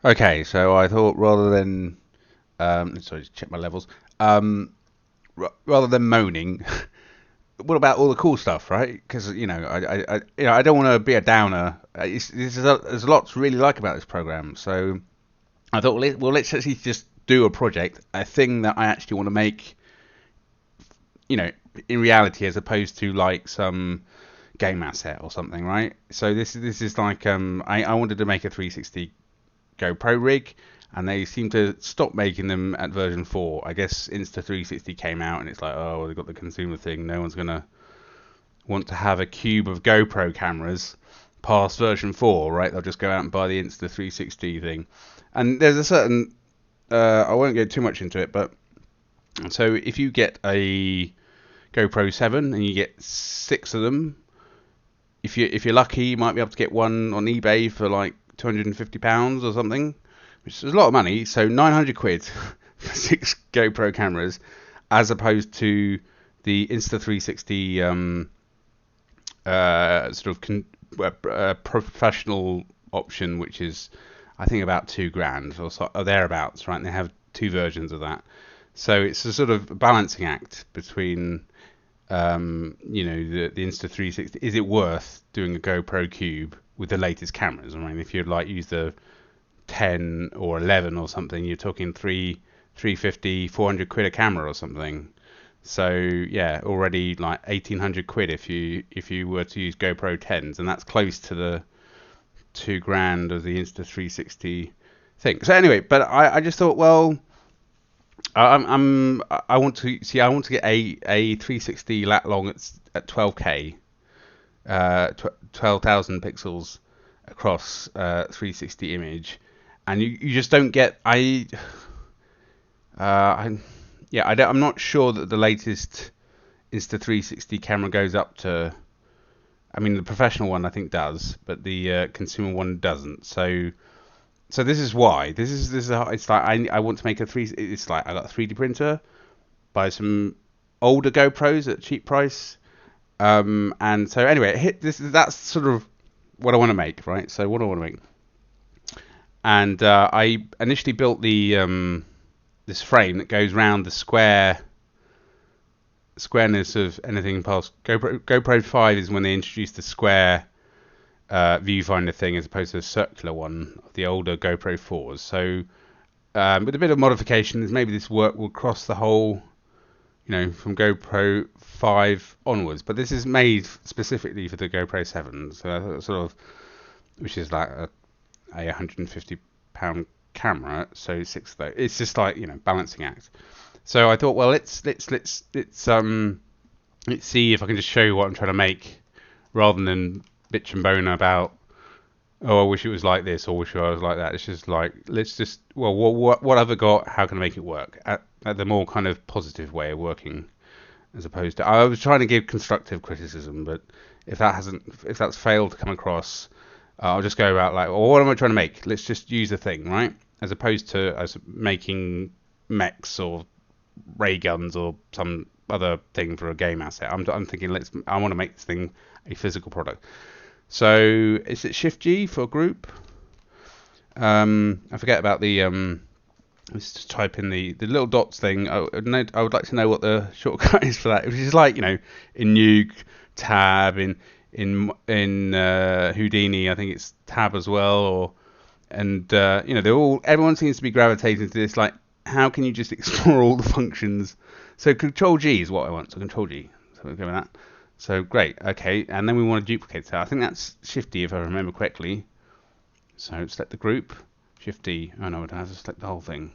Okay, so I thought rather than sorry, just check my levels. Um, Rather than moaning, what about all the cool stuff, right? Because I don't want to be a downer. There's a lot to really like about this program. So I thought, well, let's actually just do a project, a thing that I actually want to make, you know, in reality, as opposed to like some game asset or something, right? So this is like I wanted to make a 360 GoPro rig, and they seem to stop making them at version 4. I guess Insta360 came out, and it's like, oh, they've got the consumer thing. No one's gonna want to have a cube of GoPro cameras past version 4, right? They'll just go out and buy the Insta360 thing. And there's a certain, I won't go too much into it, but so if you get a GoPro 7 and you get 6 of them, if you're lucky, you might be able to get one on eBay for like £250 or something, which is a lot of money. So 900 quid for 6 GoPro cameras, as opposed to the Insta360 sort of professional option, which is I think about 2 grand or thereabouts, right? And they have 2 versions of that. So it's a sort of balancing act between the Insta360. Is it worth doing a GoPro Cube with the latest cameras? I mean, if you'd like use the 10 or 11 or something, you're talking 350, 400 quid a camera or something. So yeah, already like 1800 quid if you were to use GoPro 10s, and that's close to the 2 grand of the Insta360 thing. So anyway, but I just thought, well, I want to see. I want to get a 360 lat long at 12K, 12,000 pixels across 360 image, and you just don't get. I yeah, I'm not sure that the latest Insta360 camera goes up to. I mean, the professional one I think does, but the consumer one doesn't. So this is why. It's like I want to make a three. It's like I got a 3D printer, buy some older GoPros at a cheap price. And so anyway, that's sort of what I want to make, right? So what do I want to make? And I initially built the this frame that goes round the squareness of anything past GoPro 5 is when they introduced the square viewfinder thing as opposed to the circular one of the older GoPro 4s. So with a bit of modifications, maybe this work will cross the whole, from GoPro 5 onwards. But this is made specifically for the GoPro 7, so sort of, which is like a £150 camera. So 6 though, it's just like balancing act. So I thought, well, let's see if I can just show you what I'm trying to make, rather than bitch and bone about, oh, I wish it was like this or wish I was like that. It's just like, let's just, well, what have I got? How can I make it work? At the more kind of positive way of working, as opposed to, I was trying to give constructive criticism, but if that's failed to come across, I'll just go about like, well, what am I trying to make? Let's just use a thing, right? As opposed to as making mechs or ray guns or some other thing for a game asset. I'm thinking, I want to make this thing a physical product. So is it Shift G for group? I forget about the let's just type in the little dots thing. I would like to know what the shortcut is for that, which is like, in Nuke, tab, in Houdini, I think it's tab as well, everyone seems to be gravitating to this, like, how can you just explore all the functions? So Control G is what I want. So Control G. So we'll go with that. So great. Okay, and then we want to duplicate. So I think that's Shift D if I remember correctly. So select the group. Shift D. Oh no, it has to select the whole thing.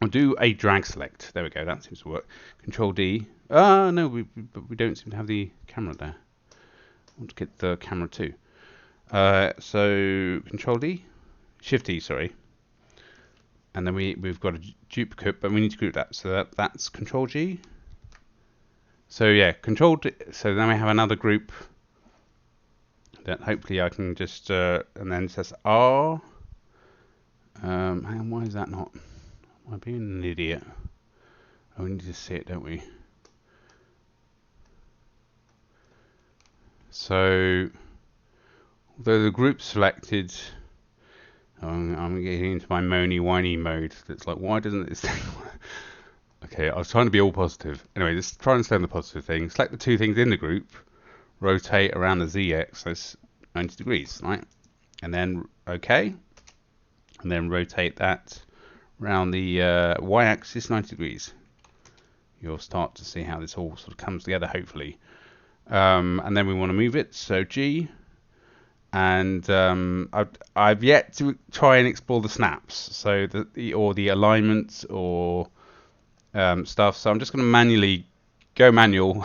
I'll do a drag select. There we go. That seems to work. Control D. No, we don't seem to have the camera there. I want to get the camera too. So Control D. Shift D. Sorry. And then we've got a duplicate, but we need to group that. So that's Control G. So yeah, Control D. So then we have another group that hopefully I can just and then it says R. Hang on, why is that not? Am I being an idiot? Oh, we need to see it, don't we? So although the group selected, I'm getting into my moany whiny mode. It's like, why doesn't this thing work? Okay, I was trying to be all positive. Anyway, let's try and stay on the positive thing. Select the two things in the group, rotate around the z-axis 90 degrees, right? And then OK, and then rotate that around the y-axis 90 degrees. You'll start to see how this all sort of comes together, hopefully. And then we want to move it, so G. And I've yet to try and explore the snaps, so or the alignments or stuff. So I'm just going to manually go manual,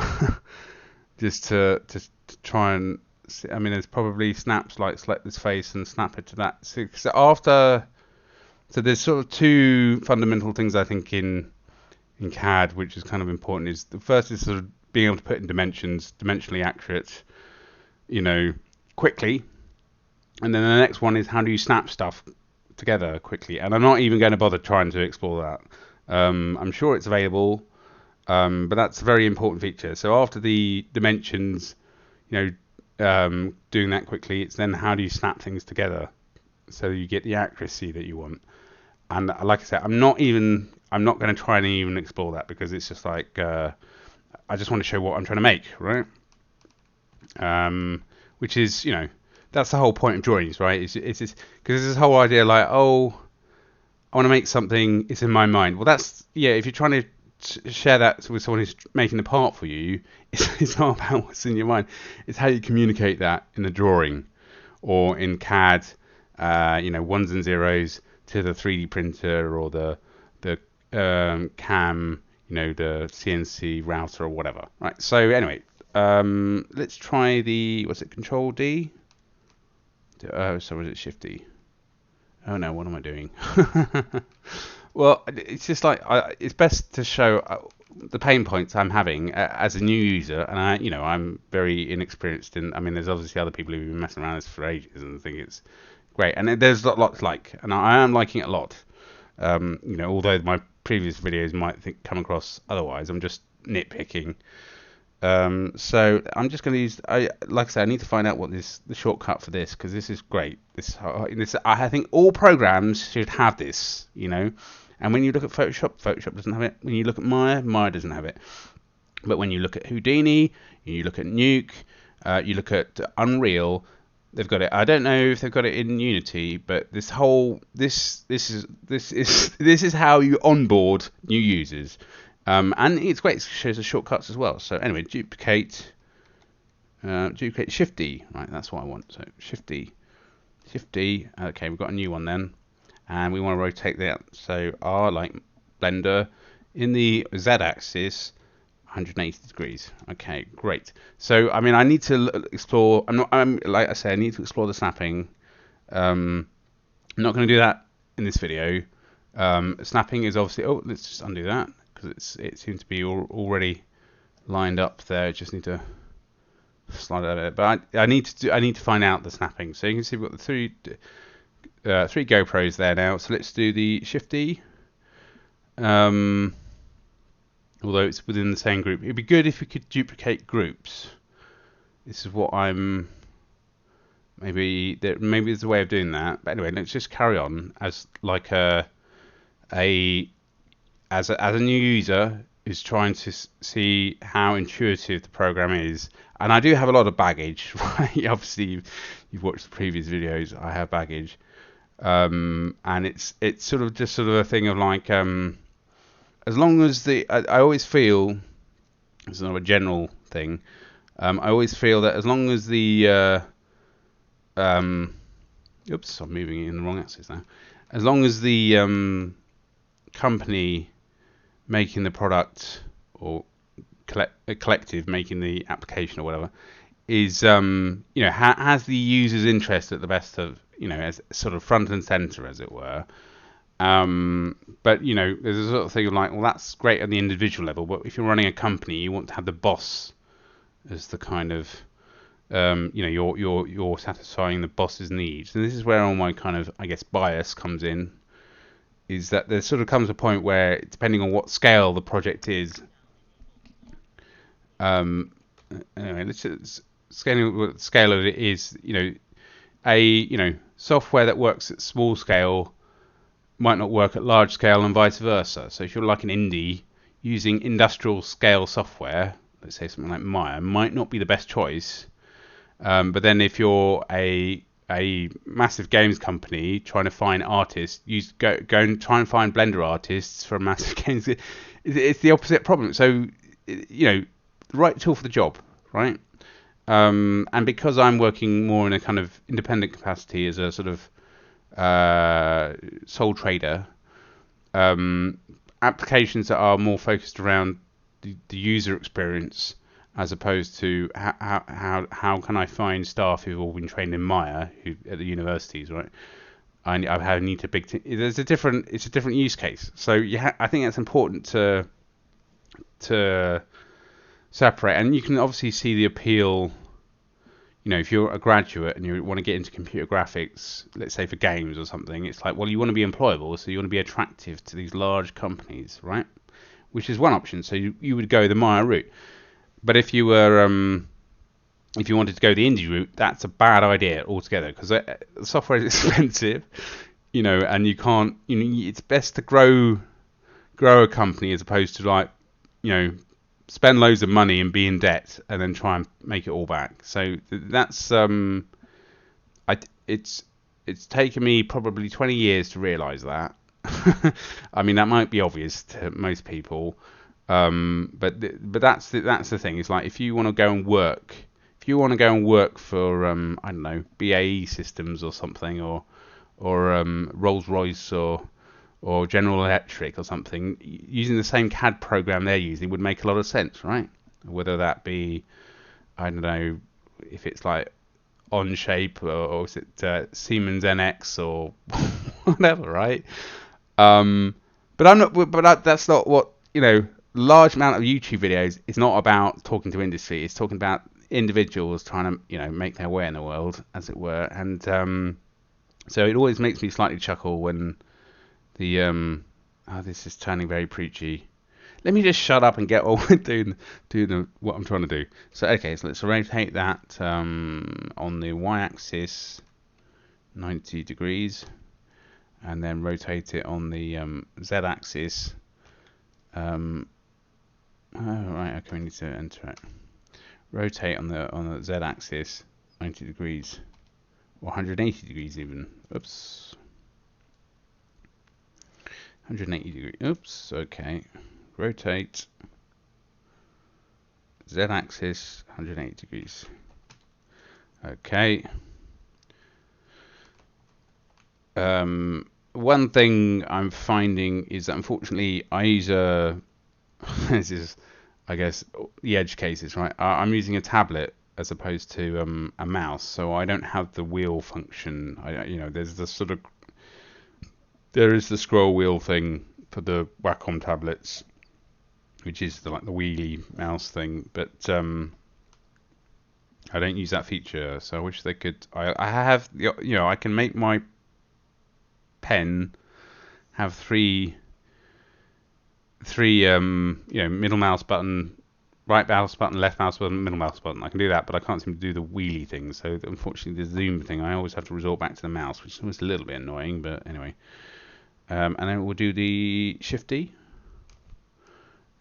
just to try and see. I mean, there's probably snaps like select this face and snap it to that. So there's sort of two fundamental things I think in CAD, which is kind of important. Is the first is sort of being able to put in dimensions, dimensionally accurate, quickly. And then the next one is how do you snap stuff together quickly? And I'm not even going to bother trying to explore that. I'm sure it's available, but that's a very important feature. So after the dimensions, doing that quickly, it's then how do you snap things together so you get the accuracy that you want. And like I said, I'm not going to try and even explore that because it's just like I just want to show what I'm trying to make, right? Which is, that's the whole point of drawings, right? It's because there's this whole idea like, oh, I want to make something, it's in my mind. Well, that's, if you're trying to share that with someone who's making the part for you, it's not about what's in your mind. It's how you communicate that in the drawing or in CAD, ones and zeros to the 3D printer or the CAM, the CNC router or whatever, right? So anyway, let's try Control D? So was it Shift D? Oh no, what am I doing? Well, it's just like it's best to show the pain points I'm having as a new user, and I'm very inexperienced in. I mean, there's obviously other people who've been messing around with this for ages and think it's great, and there's a lot to like, and I am liking it a lot. Although my previous videos might come across otherwise, I'm just nitpicking. So I'm just going to use. Like I said, I need to find out what the shortcut for this because this is great. I think all programs should have this. And when you look at Photoshop doesn't have it. When you look at Maya doesn't have it. But when you look at Houdini, you look at Nuke, you look at Unreal, they've got it. I don't know if they've got it in Unity, but this is how you onboard new users. And it's great. It shows the shortcuts as well. So anyway, duplicate Shift D. Right, that's what I want. So Shift D. Okay, we've got a new one then, and we want to rotate that. So R like Blender in the Z-axis, 180 degrees. Okay, great. So I mean, I need to explore. Like I say, I need to explore the snapping. I'm not going to do that in this video. Snapping is obviously. Oh, let's just undo that. It seems to be already lined up there. I just need to slide it a bit. But I need to find out the snapping. So you can see we've got the three GoPros there now. So let's do the Shift D. Although it's within the same group, it'd be good if we could duplicate groups. This is what I'm. Maybe there's a way of doing that. But anyway, let's just carry on as like as a new user who's trying to see how intuitive the program is, and I do have a lot of baggage. Right? Obviously, you've watched the previous videos. I have baggage, and it's sort of a thing of like, as long as I always feel, it's not a general thing. I always feel that as long as the oops, I'm moving in the wrong axis now. As long as the company making the product or a collective making the application or whatever is has the user's interest at the best of as sort of front and center as it were, but there's a sort of thing of like, well, that's great on the individual level, but if you're running a company you want to have the boss as the kind of you're satisfying the boss's needs, and this is where all my kind of, I guess, bias comes in. Is that there sort of comes a point where, depending on what scale the project is, anyway, let's just scale of it is, software that works at small scale might not work at large scale and vice versa. So if you're like an indie using industrial scale software, let's say something like Maya, might not be the best choice. But then if you're a massive games company trying to find artists, go and try and find Blender artists for massive games. It's the opposite problem. So the right tool for the job, right? And because I'm working more in a kind of independent capacity as a sort of sole trader, applications that are more focused around the user experience as opposed to how can I find staff who've all been trained in Maya at the universities, right? I need to it's a different use case. So I think it's important to separate, and you can obviously see the appeal. If you're a graduate and you want to get into computer graphics, let's say for games or something, it's like, well, you want to be employable, so you want to be attractive to these large companies, right? Which is one option. So you would go the Maya route. But if you wanted to go the indie route, that's a bad idea altogether because the software is expensive, and you can't. It's best to grow a company as opposed to spend loads of money and be in debt and then try and make it all back. So that's it's taken me probably 20 years to realise that. I mean, that might be obvious to most people. But that's the thing. It's like if you want to go and work for I don't know, BAE Systems or something, or Rolls-Royce or General Electric or something, using the same CAD program they're using would make a lot of sense, right? Whether that be, I don't know, if it's like Onshape or is it Siemens NX or whatever, right? But I'm not. But that's not what large amount of YouTube videos is not about talking to industry. It's talking about individuals trying to make their way in the world, as it were. And so it always makes me slightly chuckle when the this is turning very preachy. Let me just shut up and get on with doing what I'm trying to do. So let's rotate that on the y-axis 90 degrees, and then rotate it on the z-axis. Right, okay, we need to enter it. Rotate on the z-axis 90 degrees, or 180 degrees even. Oops. 180 degrees. Oops. Okay. Rotate z-axis 180 degrees. Okay. One thing I'm finding is that unfortunately I use this is, I guess, the edge cases, right? I'm using a tablet as opposed to a mouse, so I don't have the wheel function. There is the scroll wheel thing for the Wacom tablets, which is the wheelie mouse thing, but I don't use that feature. So I wish they could. I have I can make my pen have three middle mouse button, right mouse button, left mouse button, middle mouse button. I can do that, but I can't seem to do the wheelie thing. So unfortunately, the zoom thing, I always have to resort back to the mouse, which is always a little bit annoying. But anyway, and then we'll do the Shift D,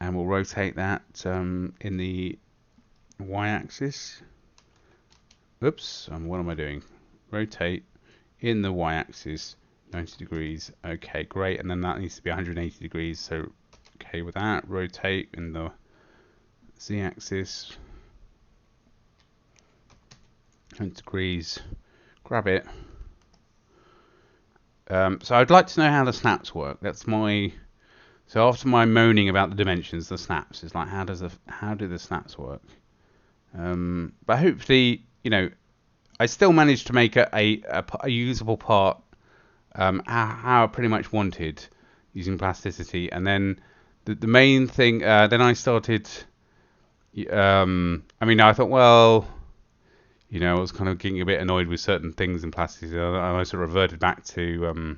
and we'll rotate that in the y-axis. Oops, what am I doing? Rotate in the y-axis 90 degrees. Okay, great. And then that needs to be 180 degrees. So okay with that. Rotate in the z-axis 100 degrees. Grab it. So I'd like to know how the snaps work. So after my moaning about the dimensions, the snaps is like how do the snaps work? But hopefully, I still managed to make a usable part how I pretty much wanted using plasticity, and then the main thing. Then I started. I thought, well, I was kind of getting a bit annoyed with certain things in plasticity, and I sort of reverted back to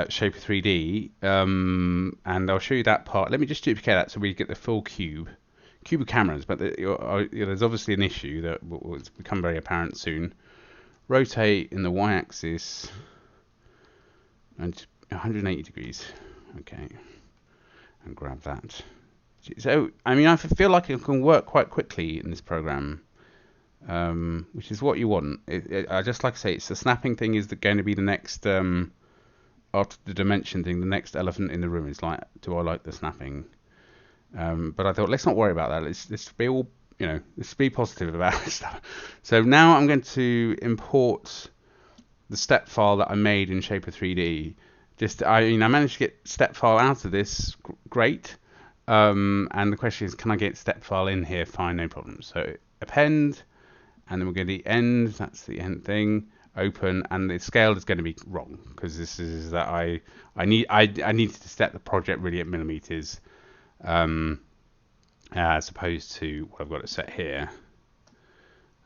Shaper 3D, and I'll show you that part. Let me just duplicate that so we get the full cube cube of cameras, but there's obviously an issue that will become very apparent soon. Rotate in the y-axis and 180 degrees. Okay, and grab that. So, I mean, I feel like it can work quite quickly in this program, which is what you want. I just like to say, it's the snapping thing is going to be the next, after the dimension thing, the next elephant in the room is like, do I like the snapping? But I thought, let's not worry about that. Let's be all, let's be positive about stuff. So now I'm going to import the step file that I made in Shaper 3D. I managed to get step file out of this, great. And the question is, can I get step file in here? Fine, no problem. So append, and then we're going to the end. That's the end thing. Open, and the scale is going to be wrong because this is that I needed to set the project really at millimeters, as opposed to what I've got it set here.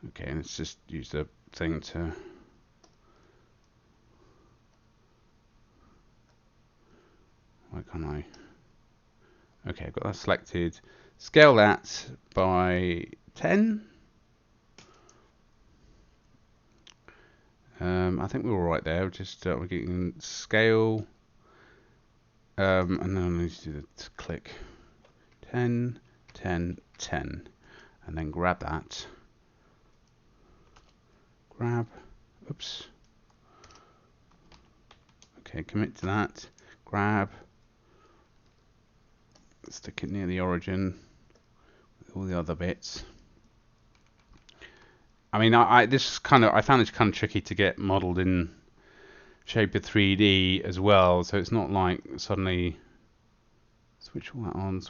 Okay, let's just use the thing to. Why can't I? Okay, I've got that selected. Scale that by 10. I think we're all right there. We're getting scale, and then I need to do the click 10, 10, 10, and then grab that. Oops. Okay, commit to that. Grab. Stick it near the origin with all the other bits. I mean, I found this kind of tricky to get modeled in Shaper 3D as well, so it's not like suddenly switch all that on.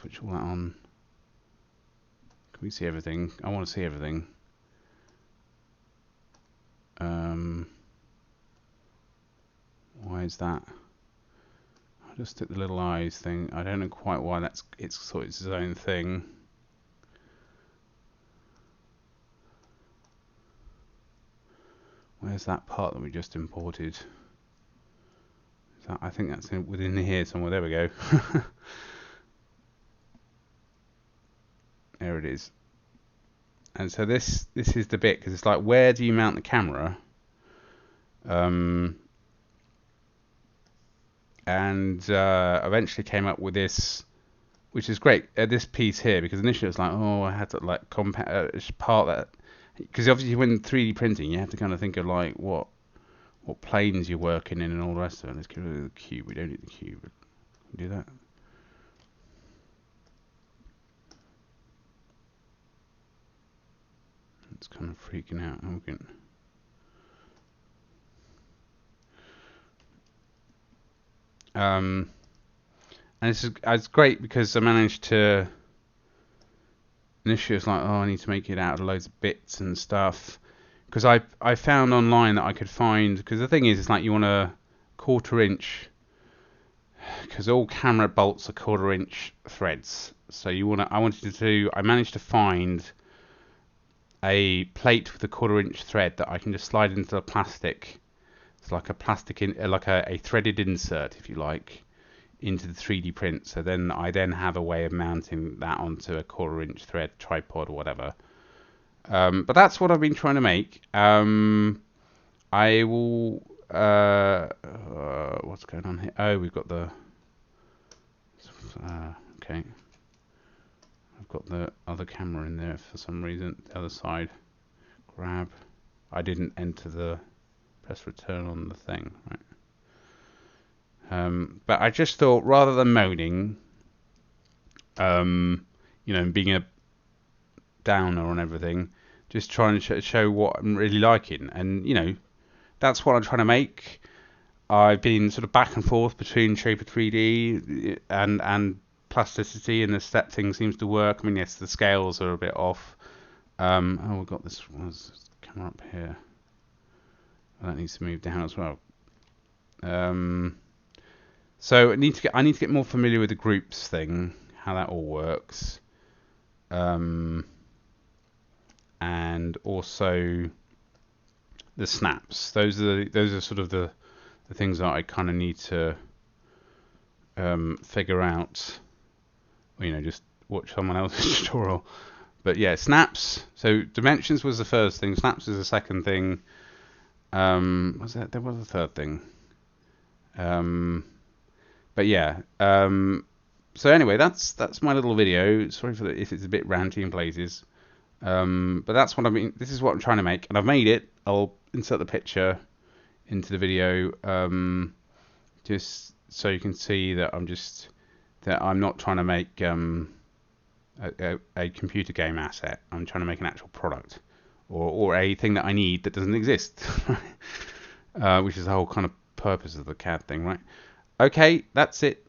Can we see everything? I want to see everything. Why is that? I just took the little eyes thing. I don't know quite why it's sort of its own thing. Where's that part that we just imported? I think that's within here somewhere. There we go. There it is. And so this is the bit, because it's like, where do you mount the camera? And eventually came up with this, which is great. This piece here, because initially it was like, oh, I had to like part that, because obviously when 3D printing, you have to kind of think of like what planes you're working in and all the rest of it. Let's get rid of the cube. We don't need the cube. Do that. It's kind of freaking out. And it's great because I managed to. Initially, it's like, oh, I need to make it out of loads of bits and stuff. Because I found online that I could find, because the thing is, it's like you want a 1/4 inch, because all camera bolts are 1/4 inch threads. So I managed to find a plate with a 1/4 inch thread that I can just slide into the plastic. It's like a plastic, like a threaded insert, if you like, into the 3D print. So then I have a way of mounting that onto a 1/4 inch thread tripod or whatever. But that's what I've been trying to make. I will. What's going on here? Oh, we've got the. Okay. I've got the other camera in there for some reason. The other side. Grab. I didn't enter the. Press return on the thing. Right. But I just thought, rather than moaning, and being a downer on everything, just trying to show what I'm really liking, and that's what I'm trying to make. I've been sort of back and forth between Shaper 3D and Plasticity, and the step thing seems to work. I mean, yes, the scales are a bit off. We've got this camera up here. That needs to move down as well. So I need to get more familiar with the groups thing, how that all works, and also the snaps. Those are sort of the things that I kind of need to figure out. Just watch someone else's tutorial. But yeah, snaps. So dimensions was the first thing. Snaps is the second thing. Was that there was a third thing? But yeah. So anyway, that's my little video. Sorry for if it's a bit ranty in places. But that's what I mean. This is what I'm trying to make, and I've made it. I'll insert the picture into the video, just so you can see that I'm not trying to make a computer game asset. I'm trying to make an actual product, or a thing that I need that doesn't exist, which is the whole kind of purpose of the CAD thing, right? Okay, that's it.